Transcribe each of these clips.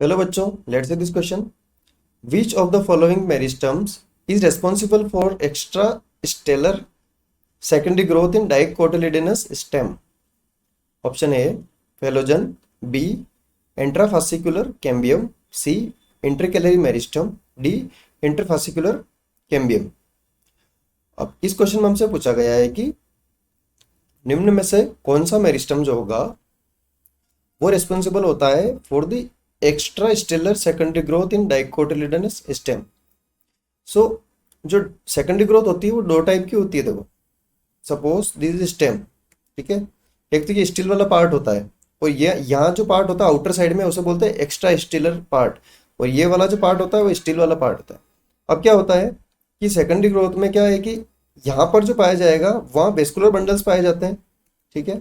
Hello बच्चों, let's say this question. Which of the following meristems is responsible for extra stellar secondary growth in dicotyledonous stem? Option A phellogen, B intrafascicular cambium, C intercalary meristem, D interfascicular cambium. अब इस question में हमसे पूछा गया है कि निम्न में से कौन सा मेरिस्टम जो होगा वो रेस्पॉन्सिबल होता है for the extra stellar secondary growth in dicotyledonous stem. So जो सेकेंडरी ग्रोथ होती है वो दो टाइप की होती है। देखो, सपोज दिस इज स्टेम, ठीक है। एक तो ये स्टील वाला पार्ट होता है, और ये यहाँ जो पार्ट होता है आउटर साइड में उसे बोलते हैं एक्स्ट्रा स्टीलर पार्ट, और ये वाला जो पार्ट होता है वो स्टील वाला पार्ट होता है। अब क्या होता है कि सेकेंडरी ग्रोथ में क्या है कि यहाँ पर जो पाया जाएगा वहाँ वेस्कुलर बंडल्स पाए जाते हैं, ठीक है।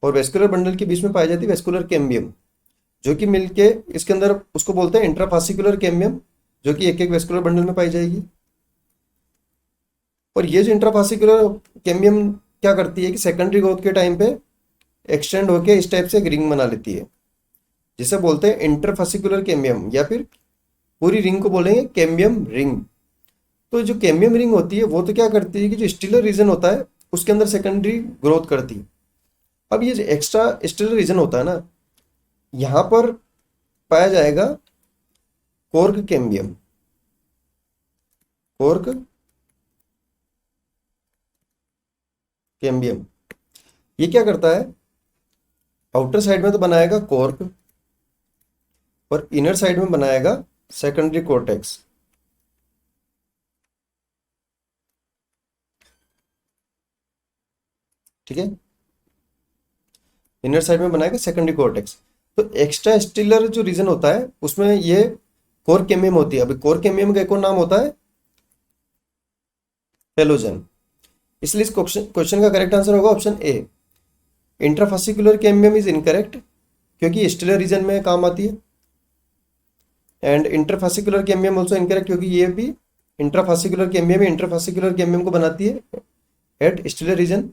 और वेस्कुलर बंडल के बीच में पाई जाती है वेस्कुलर कैम्बियम, जो कि मिलके इसके अंदर उसको बोलते हैं इंट्राफासिकुलर कैम्बियम, जो कि एक एक वेस्कुलर बंडल में पाई जाएगी। और ये जो इंट्राफासिकुलर कैम्बियम क्या करती है कि सेकेंडरी ग्रोथ के टाइम पे एक्सटेंड होके इस टाइप से एक रिंग बना लेती है, जिसे बोलते हैं इंटरफासिकुलर कैम्बियम, या फिर पूरी रिंग को बोलेंगे कैम्बियम रिंग। तो जो कैम्बियम रिंग होती है वो तो क्या करती है कि जो स्टीलर रीजन होता है उसके अंदर सेकेंडरी ग्रोथ करती है। अब ये जो एक्स्ट्रा स्टीलर रीजन होता है ना, यहाँ पर पाया जाएगा कोर्क कैम्बियम। कोर्क कैम्बियम ये क्या करता है, आउटर साइड में तो बनाएगा कोर्क और इनर साइड में बनाएगा सेकेंडरी कोर्टेक्स, ठीक है। इनर साइड में बनाएगा सेकेंडरी कोर्टेक्स। तो एक्स्ट्रा स्टीलर जो रीजन होता है उसमें ये कोर कैम्बियम होती है। अभी कोर कैम्बियम का एक और नाम होता है हेलोजन। इसलिए इस क्वेश्चन का करेक्ट आंसर होगा option A. Intrafascicular cambium is incorrect, क्योंकि स्टीलर रीजन में काम आती है। And interfascicular cambium also incorrect, क्योंकि ये भी इंट्राफासिकुलर कैम्बियम इंटरफासिकुलर कैम्बियम को बनाती है at stelar region.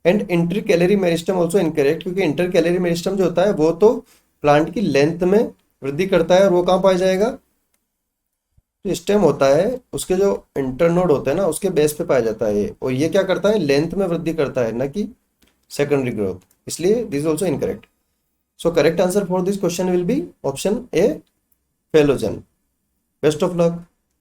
And intercalary meristem also incorrect, क्योंकि इंटर कैलरी मेरिस्टम जो होता है वो तो प्लांट की लेंथ में वृद्धि करता है, और वो कहाँ पाया जाएगा, जो स्टेम होता है उसके जो इंटरनोड होते हैं ना उसके बेस पे पाया जाता है ये। और ये क्या करता है, लेंथ में वृद्धि करता है, ना कि सेकेंडरी ग्रोथ। इसलिए this is also incorrect. So correct answer for this question will be option A phellogen. Best of luck.